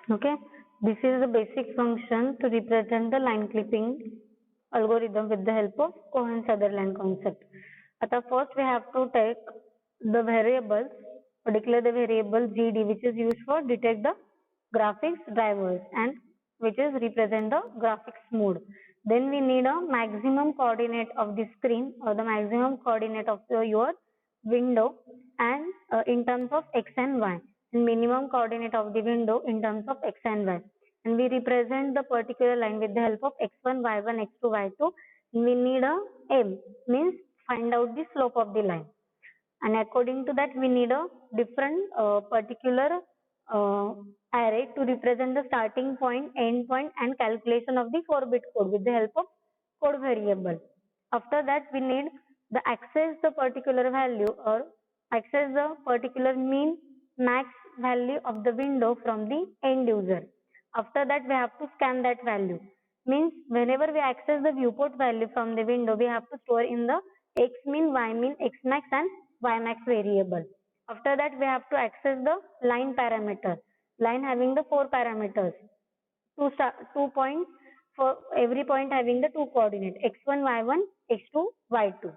Okay, this is the basic function to represent the line clipping algorithm with the help of Cohen-Sutherland concept. आता first we have to take the variables, declare the variable GD which is used for detect the graphics drivers and which is represent the graphics mode. Then we need a maximum coordinate of the screen or the maximum coordinate of your window and in terms of x and y, and minimum coordinate of the window in terms of x and y, and we represent the particular line with the help of x1 y1 x2 y2. We need a m, means find out the slope of the line, and according to that we need a different particular uh, array to represent the starting point, end point, and calculation of the 4-bit code with the help of code variable. After that we need the access the particular value or access the particular mean max value of the window from the end user. After that we have to scan that value, means whenever we access the viewport value from the window we have to store in the x min, y min, x max and y max variable. After that we have to access the line parameter, line having the 4 parameters, 2 points for every point having the 2 coordinate x1 y1 x2 y2.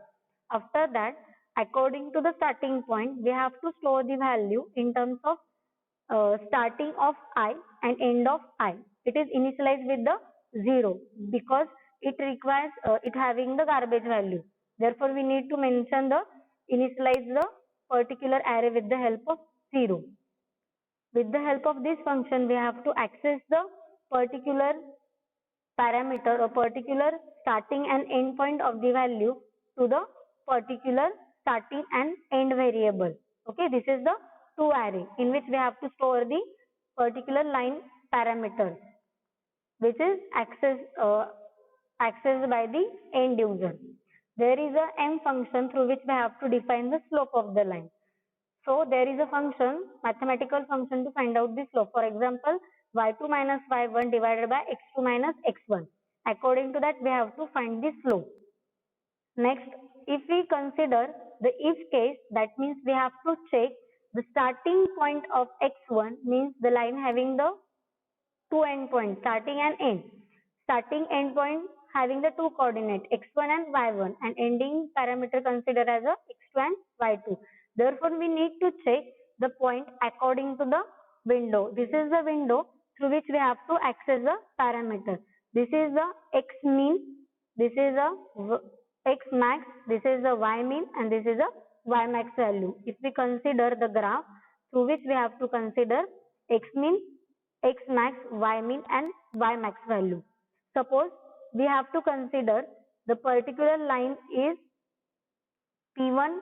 After that, according to the starting point we have to store the value in terms of starting of I and end of I. It is initialized with the 0 because it requires it having the garbage value. Therefore, we need to mention the initialize the particular array with the help of 0. With the help of this function, we have to access the particular parameter or particular starting and end point of the value to the particular starting and end variable. Okay, this is the two array in which we have to store the particular line parameters which is accessed by the end user. There is a m function through which we have to define the slope of the line. So there is a function, mathematical function to find out the slope. For example, y2 minus y1 divided by x2 minus x1. According to that, we have to find the slope. Next, if we consider the if case, that means we have to check the starting point of x1, means the line having the two endpoints, starting and end. Starting endpoint having the two coordinate x1 and y1, and ending parameter considered as a x2 and y2. Therefore, we need to check the point according to the window. This is the window through which we have to access the parameter. This is the x mean, this is the x max, this is the y mean, and this is the y max value. If we consider the graph through which we have to consider x mean, x max, y min and y max value. Suppose we have to consider the particular line is P1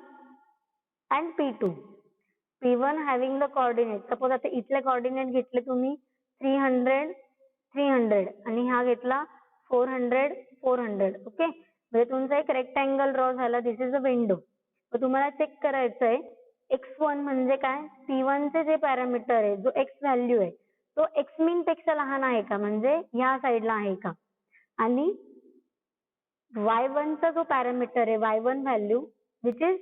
and P2. P1 having the coordinate. Suppose आता इथले coordinate घेतले तुम्ही 300, 300 आणि हा घेतला 400, 400. Okay, म्हणजे तुमचा एक रेक्टँगल ड्रॉ झाला. This is a window. मग तुम्हाला चेक करायचं आहे x1 म्हणजे काय, P1 चे जे पॅरामीटर आहे, जो x व्हॅल्यू आहे तो एक्स मीन पेक्षा लहान आहे का, म्हणजे ह्या साईडला आहे का, आणि y1 चा जो पॅरामीटर आहे y1 value which is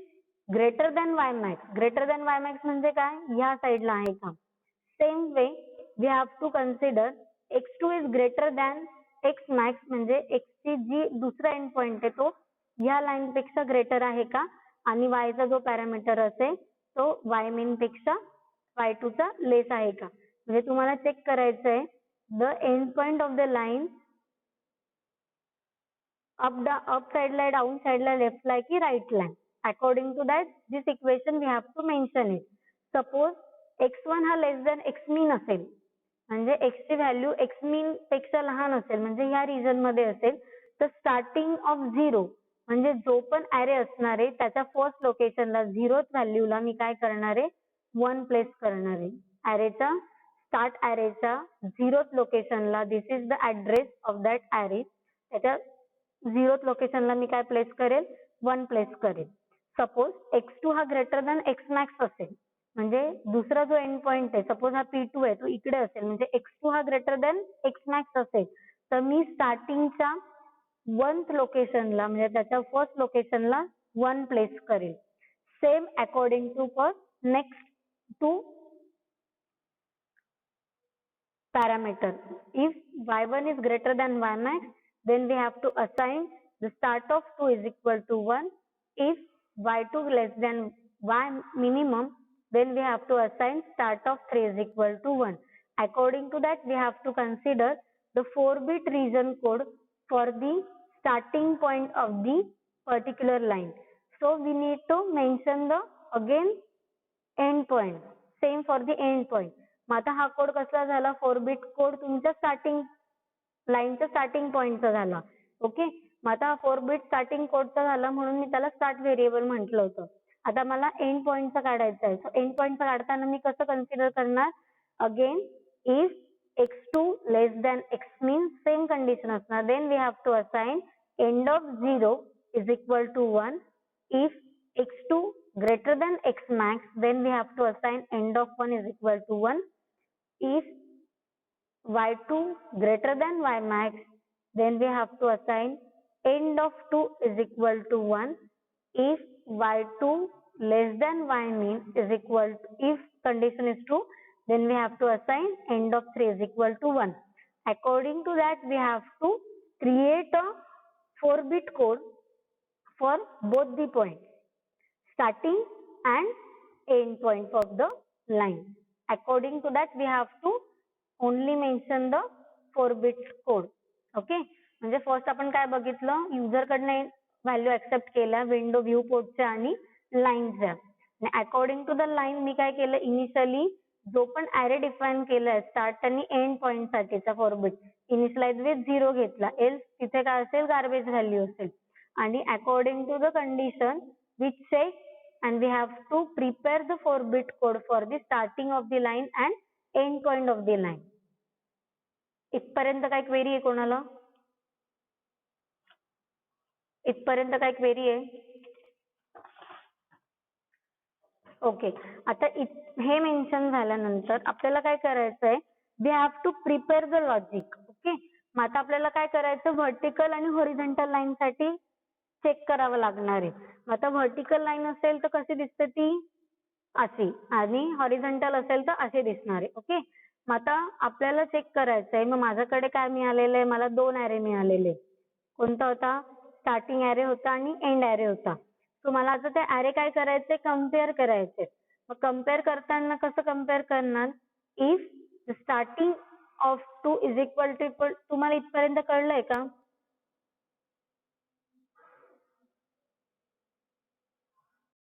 greater than y max. Greater than y max म्हणजे काय, ह्या साईडला आहे का. Same way we have to consider x2 is greater than x max, म्हणजे x ची जी दुसरा एंड पॉइंट आहे तो ह्या लाईन पेक्षा ग्रेटर आहे का, आणि y चा जो पॅरामीटर असेल तो y मीन पेक्षा y2 चा लेस आहे का. म्हणजे तुम्हाला चेक करायचं आहे the end point of the line up साइडला आहे, डाऊन साइडला, लेफ्टला आहे की राईटला आहे. According to that this equation we have to mention it. Suppose x1 हा लेस दॅन x मीन असेल, म्हणजे x ची व्हॅल्यू x मीन पेक्षा लहान असेल, म्हणजे ह्या रिजन मध्ये असेल, तर स्टार्टिंग ऑफ 0 म्हणजे जो पण ऍरे असणार आहे त्याच्या फर्स्ट लोकेशनला 0th व्हॅल्यूला मी काय करणार आहे, 1 प्लेस करणार आहे. ऍरेचा स्टार्ट ऍरेच्या 0th लोकेशनला this is the address of that array, त्याच्या 0th लोकेशनला मी काय प्लेस करेल, 1 प्लेस करेल. सपोज x2 हा ग्रेटर दॅन x मॅक्स असेल, म्हणजे दुसरा जो एंड पॉइंट आहे, सपोज हा P2 आहे तो इकडे असेल, म्हणजे x2 हा ग्रेटर दॅन x मॅक्स असेल, तर मी स्टार्टिंगच्या 1th लोकेशनला म्हणजे त्याच्या फर्स्ट लोकेशनला 1 प्लेस करेल. Same according to next to parameter. If y1 is greater than y max, then we have to assign the start of 2 is equal to 1. If y2 less than y minimum, then we have to assign start of 3 is equal to 1. According to that, we have to consider the 4-bit region code for the starting point of the particular line. So we need to mention the again end point. Same for the end point. मग आता हा code कसला झाला? 4-bit code तुमच्या starting लाईनच्या starting पॉइंटचा झाला. Okay, मग आता 4-bit starting कोडचा झाला म्हणून मी त्याला स्टार्ट व्हेरिएबल म्हटलं होतं. आता मला एंड पॉइंटचा काढायचा आहे. सो एंड पॉइंटचा काढताना मी कसं कन्सिडर करणार? Again if x2 less than x mean same condition असणार. Then we have to assign end of 0 is equal to 1. If x2 greater than x max, then we have to assign end of 1 is equal to 1. If y2 greater than y max, then we have to assign end of 2 is equal to 1. If y2 less than y mean is equal to, if condition is true, then we have to assign end of 3 is equal to 1. According to that, we have to create a 4-bit code for both the points, starting and end point of the line. According to that, we have to only mention the 4-bit code. Okay, म्हणजे first आपण काय बघितलं? User कडनं value accept केल्या window view पोर्टच्या आणि लाईनच्या. According to the line मी काय केलं? इनिशियली जो पण ऍरे डिफाईन केलाय स्टार्ट आणि एंड पॉइंट साठीचा 4-bit इनिशियलाइज विथ 0 घेतला. एल्स तिथे काय असेल? गार्बेज व्हॅल्यू असेल. आणि according to the condition we check and we have to prepare the 4-bit code for the starting of the line and end point of the line. इथपर्यंत काय query आहे कोणाला? इथपर्यंत काय क्वेरी आहे? ओके, आता हे मेन्शन झाल्यानंतर आपल्याला काय करायचं आहे? We have to prepare the logic. Okay, मग आता आपल्याला काय करायचं? व्हर्टिकल आणि हॉरिझॉन्टल लाईन साठी चेक करावं लागणार आहे. आता व्हर्टिकल लाईन असेल तर कशी दिसते? ती अशी, आणि हॉरिझॉन्टल असेल तर असे दिसणार आहे. ओके, मग आता आपल्याला चेक करायचं आहे. मग माझ्याकडे काय मिळालेलं आहे? मला 2 ऍरे मिळालेले. कोणता होता? स्टार्टिंग ऍरे होता आणि एंड ऍरे होता. सो मला आता ते ऍरे काय करायचे? कम्पेअर करायचे. मग कम्पेअर करताना कसं कम्पेअर करणार? If starting of 2 is equal to, तुम्हाला इथपर्यंत कळलंय का?